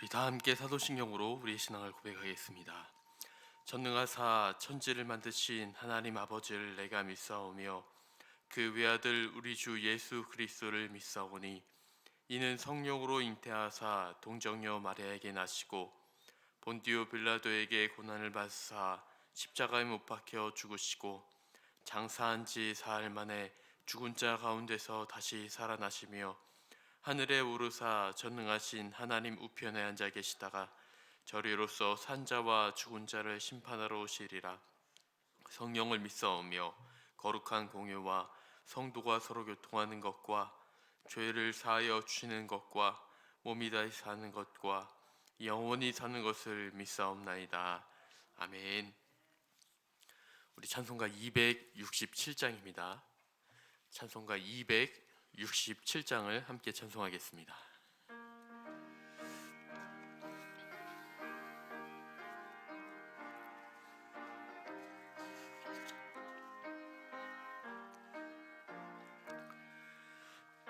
우리 다 함께 사도신경으로 우리의 신앙을 고백하겠습니다. 전능하사 천지를 만드신 하나님 아버지를 내가 믿사오며 그 외아들 우리 주 예수 그리스도를 믿사오니 이는 성령으로 잉태하사 동정녀 마리아에게 나시고 본디오 빌라도에게 고난을 받으사 십자가에 못 박혀 죽으시고 장사한 지 사흘 만에 죽은 자 가운데서 다시 살아나시며 하늘에 오르사 전능하신 하나님 우편에 앉아 계시다가 저리로서 산자와 죽은 자를 심판하러 오시리라. 성령을 믿사오며 거룩한 공유와 성도가 서로 교통하는 것과 죄를 사하여 주시는 것과 몸이 다시 사는 것과 영원히 사는 것을 믿사옵나이다. 아멘. 우리 찬송가 267장입니다. 찬송가 267장을 함께 찬송하겠습니다.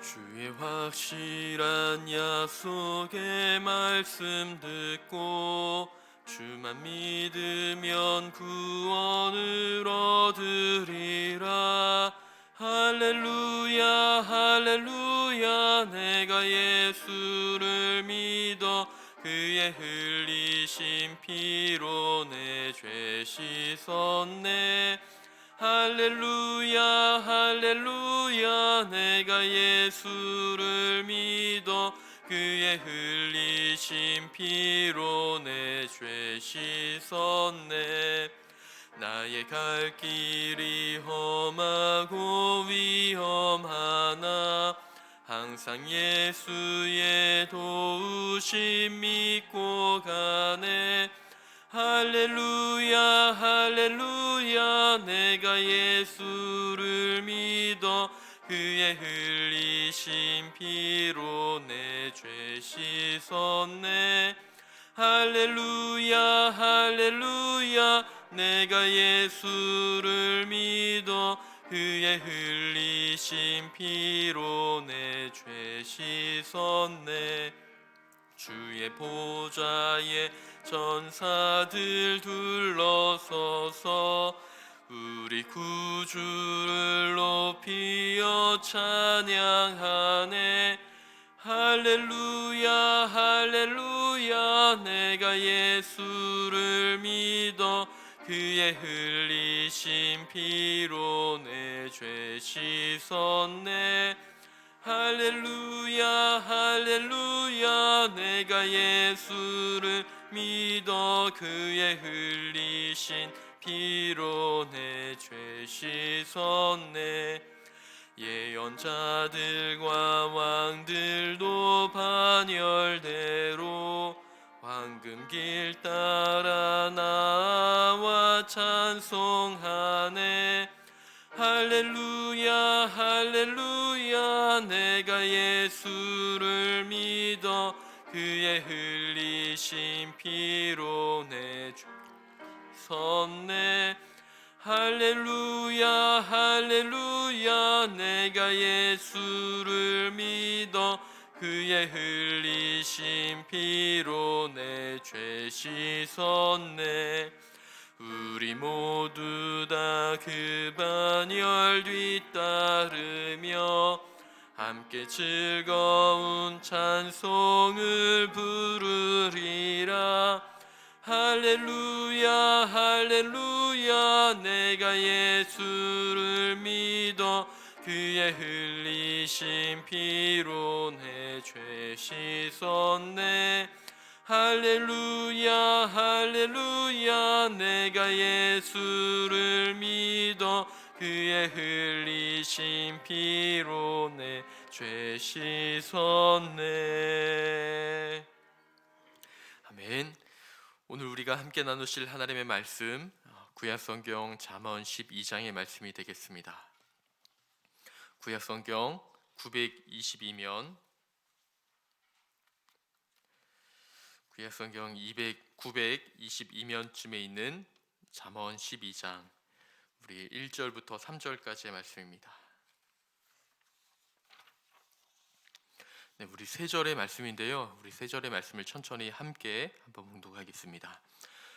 주의 확실한 약속의 말씀 듣고 주만 믿으면 구원을 얻으리라. 할렐루야 할렐루야. 내가 예수를 믿어 그의 흘리신 피로 내 죄 씻었네. 할렐루야 할렐루야. 내가 예수를 믿어 그의 흘리신 피로 내 죄 씻었네. 나의 갈 길이 험하고 위험하나 항상 예수의 도우심 믿고 가네. 할렐루야 할렐루야. 내가 예수를 믿어 그의 흘리신 피로 내 죄 씻었네. 할렐루야 할렐루야. 내가 예수를 믿어 그의 흘리신 피로 내 죄 씻었네. 주의 보좌에 전사들 둘러서서 우리 구주를 높이어 찬양하네. 할렐루야 할렐루야. 내가 예수를 믿어 그의 흘리신 피로 내 죄 씻었네. 할렐루야 할렐루야. 내가 예수를 믿어 그의 흘리신 피로 내 죄 씻었네. 예언자들과 왕들도 반열대로 황금길 따라 나와 찬송하네. 할렐루야 할렐루야. 내가 예수를 믿어 그의 흘리신 피로 내 죄 섰네. 할렐루야 할렐루야. 내가 예수를 믿어 그의 흘리신 피로 내 죄 씻었네. 우리 모두 다 그 반열 뒤따르며 함께 즐거운 찬송을 부르리라. 할렐루야 할렐루야. 내가 예수를 믿어 그의 흘리신 피로 내 죄 씻었네. 할렐루야 할렐루야. 내가 예수를 믿어 그의 흘리신 피로 내 죄 씻었네. 아멘. 오늘 우리가 함께 나누실 하나님의 말씀 구약성경 잠언 12장의 말씀이 되겠습니다. 구약성경 922면 구약성경 922면쯤에 있는 잠언 12장 우리 1절부터 3절까지의 말씀입니다. 네, 우리 세 절의 말씀인데요. 우리 세 절의 말씀을 천천히 함께 한번 봉독하겠습니다.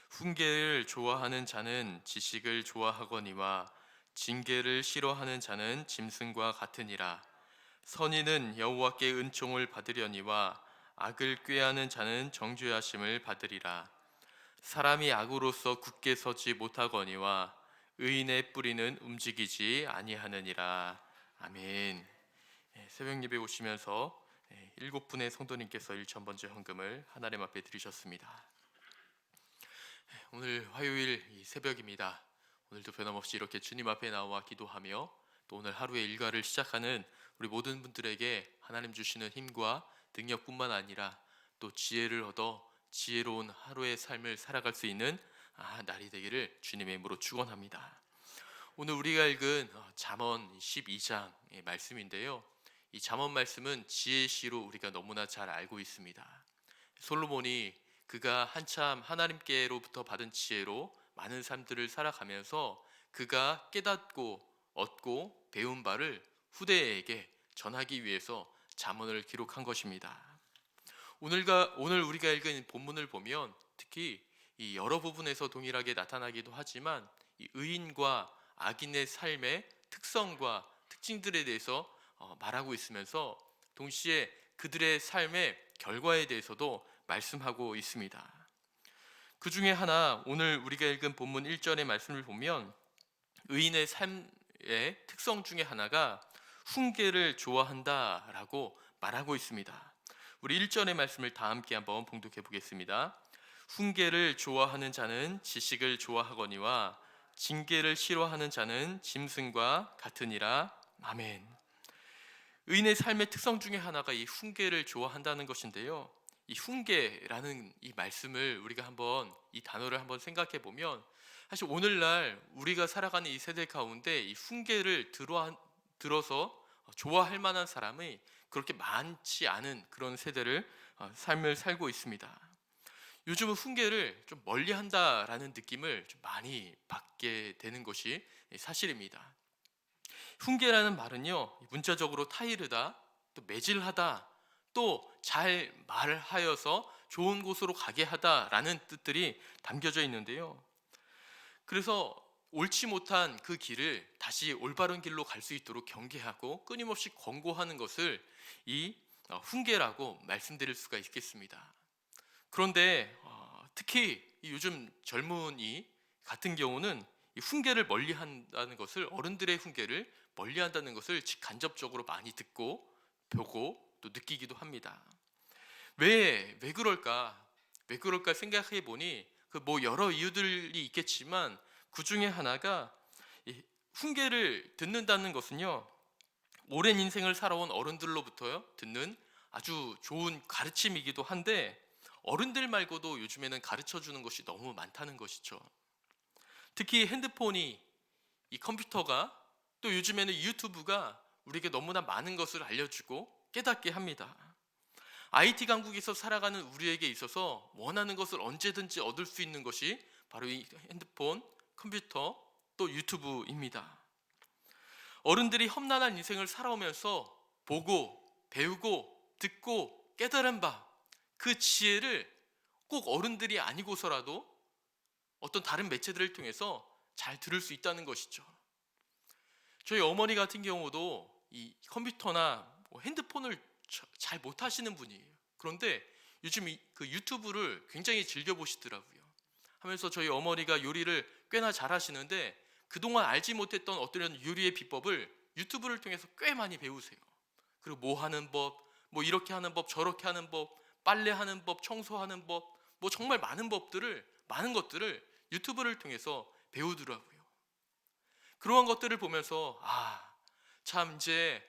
훈계를 좋아하는 자는 지식을 좋아하거니와 징계를 싫어하는 자는 짐승과 같으니라. 선인은 여호와께 은총을 받으려니와 악을 꾀하는 자는 정죄하심을 받으리라. 사람이 악으로서 굳게 서지 못하거니와 의인의 뿌리는 움직이지 아니하느니라. 아멘. 새벽 예배 오시면서 7분의 성도님께서 1,000번째 헌금을 하나님 앞에 드리셨습니다. 오늘 화요일 이 새벽입니다. 오늘도 변함없이 이렇게 주님 앞에 나와 기도하며 또 오늘 하루의 일과를 시작하는 우리 모든 분들에게 하나님 주시는 힘과 능력뿐만 아니라 또 지혜를 얻어 지혜로운 하루의 삶을 살아갈 수 있는 날이 되기를 주님의 이름으로 축원합니다. 오늘 우리가 읽은 잠언 12장의 말씀인데요. 이 잠언 말씀은 지혜의 시로 우리가 너무나 잘 알고 있습니다. 솔로몬이 그가 한참 하나님께로부터 받은 지혜로 많은 삶들을 살아가면서 그가 깨닫고 얻고 배운 바를 후대에게 전하기 위해서 잠언을 기록한 것입니다. 오늘 우리가 읽은 본문을 보면 특히 이 여러 부분에서 동일하게 나타나기도 하지만 이 의인과 악인의 삶의 특성과 특징들에 대해서 말하고 있으면서 동시에 그들의 삶의 결과에 대해서도 말씀하고 있습니다. 그 중에 하나 오늘 우리가 읽은 본문 1절의 말씀을 보면 의인의 삶의 특성 중에 하나가 훈계를 좋아한다라고 말하고 있습니다. 우리 1절의 말씀을 다 함께 한번 봉독해 보겠습니다. 훈계를 좋아하는 자는 지식을 좋아하거니와 징계를 싫어하는 자는 짐승과 같으니라. 아멘. 의인의 삶의 특성 중에 하나가 이 훈계를 좋아한다는 것인데요. 이 훈계라는 이 말씀을 우리가 한번 이 단어를 한번 생각해 보면 사실 오늘날 우리가 살아가는 이 세대 가운데 이 훈계를 들어서 좋아할 만한 사람이 그렇게 많지 않은 그런 세대를 삶을 살고 있습니다. 요즘은 훈계를 좀 멀리한다라는 느낌을 좀 많이 받게 되는 것이 사실입니다. 훈계라는 말은요, 문자적으로 타이르다, 또 매질하다, 또 잘 말하여서 좋은 곳으로 가게 하다라는 뜻들이 담겨져 있는데요. 그래서 옳지 못한 그 길을 다시 올바른 길로 갈 수 있도록 경계하고 끊임없이 권고하는 것을 이 훈계라고 말씀드릴 수가 있겠습니다. 그런데 특히 요즘 젊은이 같은 경우는 이 훈계를 멀리한다는 것을 어른들의 훈계를 멀리한다는 것을 직간접적으로 많이 듣고 보고 또 느끼기도 합니다. 왜 그럴까? 왜 그럴까 생각해 보니 그 뭐 여러 이유들이 있겠지만 그 중에 하나가 이 훈계를 듣는다는 것은요, 오랜 인생을 살아온 어른들로부터 듣는 아주 좋은 가르침이기도 한데 어른들 말고도 요즘에는 가르쳐 주는 것이 너무 많다는 것이죠. 특히 핸드폰이 이 컴퓨터가 또 요즘에는 유튜브가 우리에게 너무나 많은 것을 알려주고 깨닫게 합니다. IT 강국에서 살아가는 우리에게 있어서 원하는 것을 언제든지 얻을 수 있는 것이 바로 이 핸드폰, 컴퓨터, 또 유튜브입니다. 어른들이 험난한 인생을 살아오면서 보고, 배우고, 듣고 깨달은 바, 그 지혜를 꼭 어른들이 아니고서라도 어떤 다른 매체들을 통해서 잘 들을 수 있다는 것이죠. 저희 어머니 같은 경우도 이 컴퓨터나 핸드폰을 잘 못하시는 분이에요. 그런데 요즘 그 유튜브를 굉장히 즐겨 보시더라고요. 하면서 저희 어머니가 요리를 꽤나 잘하시는데 그동안 알지 못했던 어떤 요리의 비법을 유튜브를 통해서 꽤 많이 배우세요. 그리고 뭐 하는 법, 뭐 이렇게 하는 법, 저렇게 하는 법, 빨래하는 법, 청소하는 법, 뭐 정말 많은 것들을 유튜브를 통해서 배우더라고요. 그러한 것들을 보면서 참 이제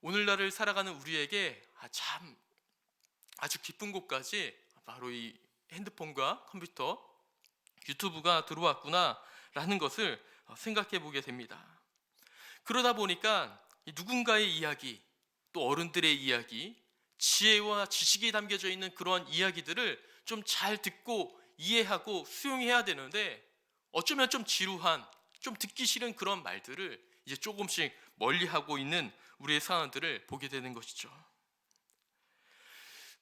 오늘날을 살아가는 우리에게 참 아주 깊은 곳까지 바로 이 핸드폰과 컴퓨터, 유튜브가 들어왔구나라는 것을 생각해 보게 됩니다. 그러다 보니까 누군가의 이야기, 또 어른들의 이야기, 지혜와 지식이 담겨져 있는 그러한 이야기들을 좀 잘 듣고 이해하고 수용해야 되는데 어쩌면 좀 지루한, 좀 듣기 싫은 그런 말들을 이제 조금씩 멀리하고 있는 우리의 상황들을 보게 되는 것이죠.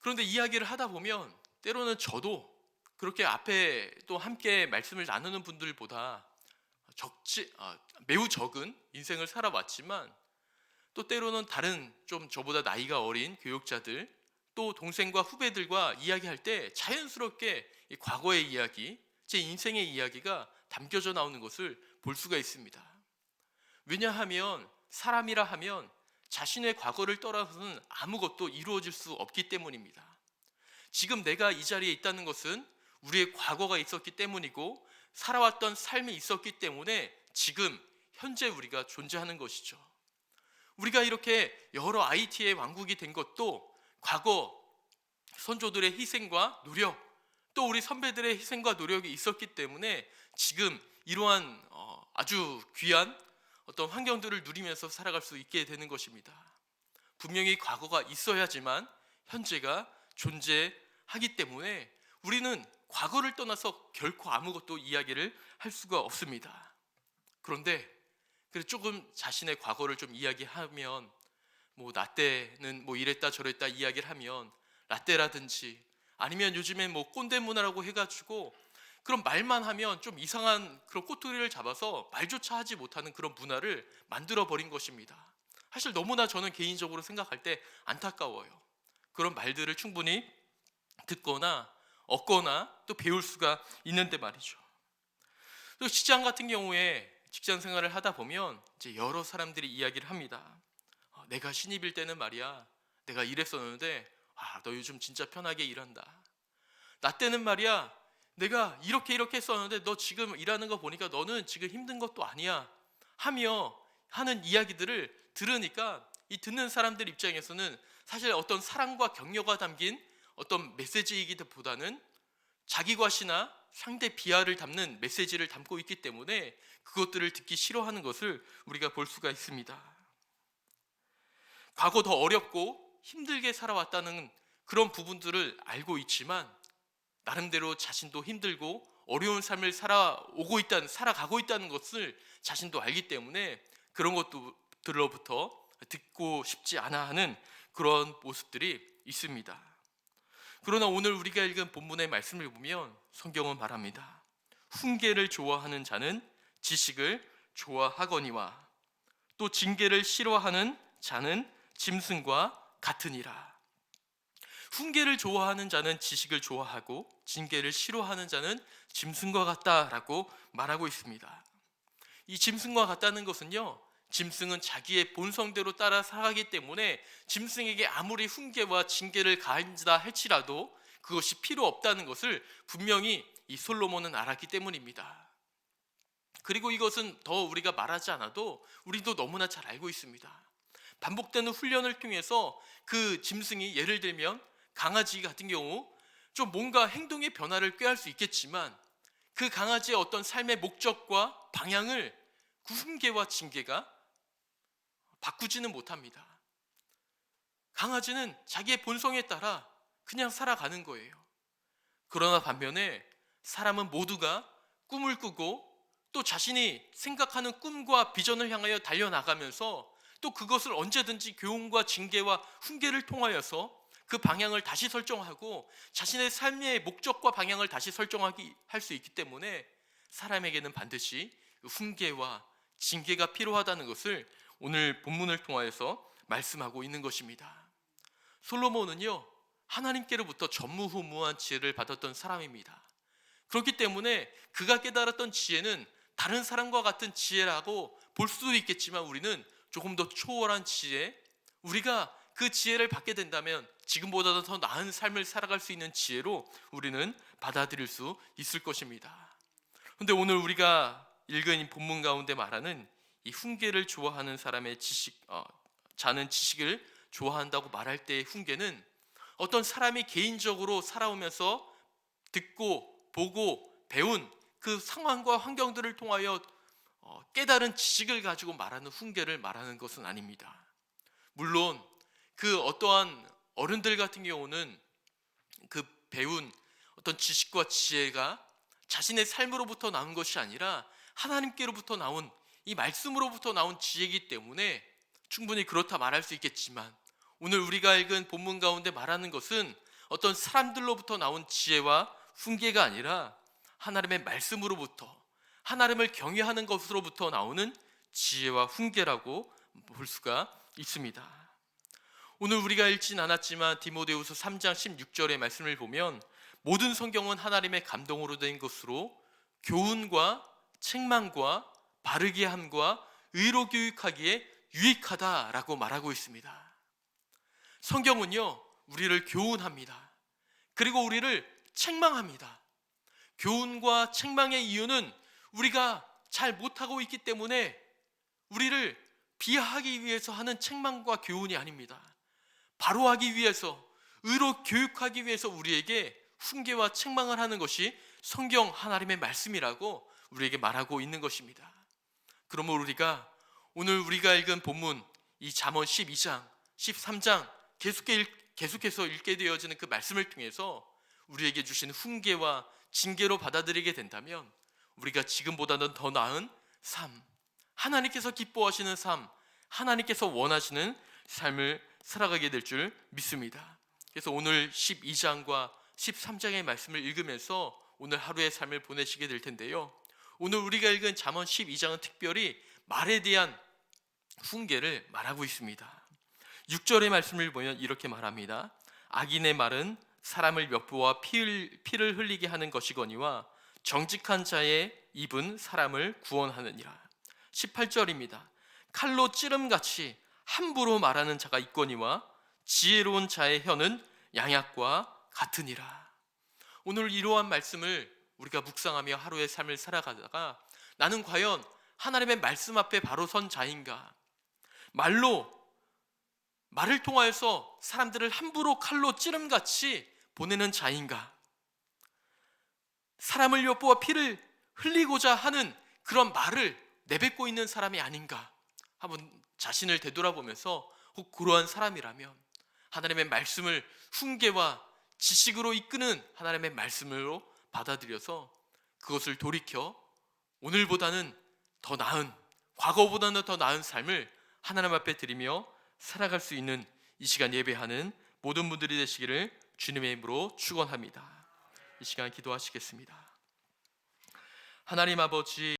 그런데 이야기를 하다 보면 때로는 저도 그렇게 앞에 또 함께 말씀을 나누는 분들보다 매우 적은 인생을 살아왔지만, 또 때로는 다른 좀 저보다 나이가 어린 교육자들, 또 동생과 후배들과 이야기할 때 자연스럽게 이 과거의 이야기, 제 인생의 이야기가 담겨져 나오는 것을 볼 수가 있습니다. 왜냐하면 사람이라 하면 자신의 과거를 떠나서는 아무것도 이루어질 수 없기 때문입니다. 지금 내가 이 자리에 있다는 것은 우리의 과거가 있었기 때문이고, 살아왔던 삶이 있었기 때문에 지금 현재 우리가 존재하는 것이죠. 우리가 이렇게 여러 IT의 왕국이 된 것도 과거 선조들의 희생과 노력, 또 우리 선배들의 희생과 노력이 있었기 때문에 지금 이러한 아주 귀한 어떤 환경들을 누리면서 살아갈 수 있게 되는 것입니다. 분명히 과거가 있어야지만 현재가 존재하기 때문에 우리는 과거를 떠나서 결코 아무것도 이야기를 할 수가 없습니다. 그런데 조금 자신의 과거를 좀 이야기하면, 나 때는 이랬다 저랬다 이야기를 하면, 라떼라든지 아니면 요즘에 꼰대 문화라고 해가지고 그런 말만 하면 좀 이상한 그런 꼬투리를 잡아서 말조차 하지 못하는 그런 문화를 만들어 버린 것입니다. 사실 너무나 저는 개인적으로 생각할 때 안타까워요. 그런 말들을 충분히 듣거나 얻거나 또 배울 수가 있는데 말이죠. 또 직장 같은 경우에 직장 생활을 하다 보면 이제 여러 사람들이 이야기를 합니다. 내가 신입일 때는 말이야, 내가 이랬었는데 너 요즘 진짜 편하게 일한다. 나 때는 말이야, 내가 이렇게 했었는데 너 지금 일하는 거 보니까 너는 지금 힘든 것도 아니야 하며 하는 이야기들을 들으니까, 이 듣는 사람들 입장에서는 사실 어떤 사랑과 격려가 담긴 어떤 메시지이기보다는 자기 과시나 상대 비하를 담는 메시지를 담고 있기 때문에 그것들을 듣기 싫어하는 것을 우리가 볼 수가 있습니다. 과거 더 어렵고 힘들게 살아왔다는 그런 부분들을 알고 있지만, 나름대로 자신도 힘들고 어려운 삶을 살아가고 있다는 것을 자신도 알기 때문에 그런 것들로부터 듣고 싶지 않아 하는 그런 모습들이 있습니다. 그러나 오늘 우리가 읽은 본문의 말씀을 보면 성경은 말합니다. 훈계를 좋아하는 자는 지식을 좋아하거니와 또 징계를 싫어하는 자는 짐승과 같으니라. 훈계를 좋아하는 자는 지식을 좋아하고 징계를 싫어하는 자는 짐승과 같다라고 말하고 있습니다. 이 짐승과 같다는 것은요, 짐승은 자기의 본성대로 따라 살아가기 때문에 짐승에게 아무리 훈계와 징계를 가한다 할지라도 그것이 필요 없다는 것을 분명히 이 솔로몬은 알았기 때문입니다. 그리고 이것은 더 우리가 말하지 않아도 우리도 너무나 잘 알고 있습니다. 반복되는 훈련을 통해서 그 짐승이, 예를 들면 강아지 같은 경우 좀 뭔가 행동의 변화를 꾀할 수 있겠지만 그 강아지의 어떤 삶의 목적과 방향을 그 훈계와 징계가 바꾸지는 못합니다. 강아지는 자기의 본성에 따라 그냥 살아가는 거예요. 그러나 반면에 사람은 모두가 꿈을 꾸고 또 자신이 생각하는 꿈과 비전을 향하여 달려나가면서 또 그것을 언제든지 교훈과 징계와 훈계를 통하여서 그 방향을 다시 설정하고 자신의 삶의 목적과 방향을 다시 할 수 있기 때문에 사람에게는 반드시 훈계와 징계가 필요하다는 것을 오늘 본문을 통하여서 말씀하고 있는 것입니다. 솔로몬은요, 하나님께로부터 전무후무한 지혜를 받았던 사람입니다. 그렇기 때문에 그가 깨달았던 지혜는 다른 사람과 같은 지혜라고 볼 수도 있겠지만 우리는 조금 더 초월한 지혜, 우리가 그 지혜를 받게 된다면 지금보다 더 나은 삶을 살아갈 수 있는 지혜로 우리는 받아들일 수 있을 것입니다. 그런데 오늘 우리가 읽은 이 본문 가운데 말하는 이 훈계를 좋아하는 사람의 자는 지식을 좋아한다고 말할 때의 훈계는 어떤 사람이 개인적으로 살아오면서 듣고 보고 배운 그 상황과 환경들을 통하여 깨달은 지식을 가지고 말하는 훈계를 말하는 것은 아닙니다. 물론 그 어떠한 어른들 같은 경우는 그 배운 어떤 지식과 지혜가 자신의 삶으로부터 나온 것이 아니라 하나님께로부터 나온 이 말씀으로부터 나온 지혜이기 때문에 충분히 그렇다 말할 수 있겠지만, 오늘 우리가 읽은 본문 가운데 말하는 것은 어떤 사람들로부터 나온 지혜와 훈계가 아니라 하나님의 말씀으로부터, 하나님을 경외하는 것으로부터 나오는 지혜와 훈계라고 볼 수가 있습니다. 오늘 우리가 읽진 않았지만 디모데후서 3장 16절의 말씀을 보면 모든 성경은 하나님의 감동으로 된 것으로 교훈과 책망과 바르게 함과 의로 교육하기에 유익하다라고 말하고 있습니다. 성경은요, 우리를 교훈합니다. 그리고 우리를 책망합니다. 교훈과 책망의 이유는 우리가 잘 못하고 있기 때문에 우리를 비하하기 위해서 하는 책망과 교훈이 아닙니다. 바로 하기 위해서, 의로 교육하기 위해서 우리에게 훈계와 책망을 하는 것이 성경 하나님의 말씀이라고 우리에게 말하고 있는 것입니다. 그러므로 우리가 오늘 우리가 읽은 본문 이 잠언 12장, 13장 계속해서 읽게 되어지는 그 말씀을 통해서 우리에게 주신 훈계와 징계로 받아들이게 된다면 우리가 지금보다는 더 나은 삶, 하나님께서 기뻐하시는 삶, 하나님께서 원하시는 삶을 살아가게 될 줄 믿습니다. 그래서 오늘 12장과 13장의 말씀을 읽으면서 오늘 하루의 삶을 보내시게 될 텐데요, 오늘 우리가 읽은 잠언 12장은 특별히 말에 대한 훈계를 말하고 있습니다. 6절의 말씀을 보면 이렇게 말합니다. 악인의 말은 사람을 엿보아 피를 흘리게 하는 것이거니와 정직한 자의 입은 사람을 구원하느니라. 18절입니다. 칼로 찌름같이 함부로 말하는 자가 있거니와 지혜로운 자의 혀는 양약과 같으니라. 오늘 이러한 말씀을 우리가 묵상하며 하루의 삶을 살아가다가 나는 과연 하나님의 말씀 앞에 바로 선 자인가? 말을 통하여서 사람들을 함부로 칼로 찌름같이 보내는 자인가? 사람을 엿보아 피를 흘리고자 하는 그런 말을 내뱉고 있는 사람이 아닌가? 한번 자신을 되돌아보면서 혹 그러한 사람이라면 하나님의 말씀을 훈계와 지식으로 이끄는 하나님의 말씀으로 받아들여서 그것을 돌이켜 오늘보다는 더 나은, 과거보다는 더 나은 삶을 하나님 앞에 드리며 살아갈 수 있는 이 시간 예배하는 모든 분들이 되시기를 주님의 이름으로 축원합니다. 이 시간 기도하시겠습니다. 하나님 아버지,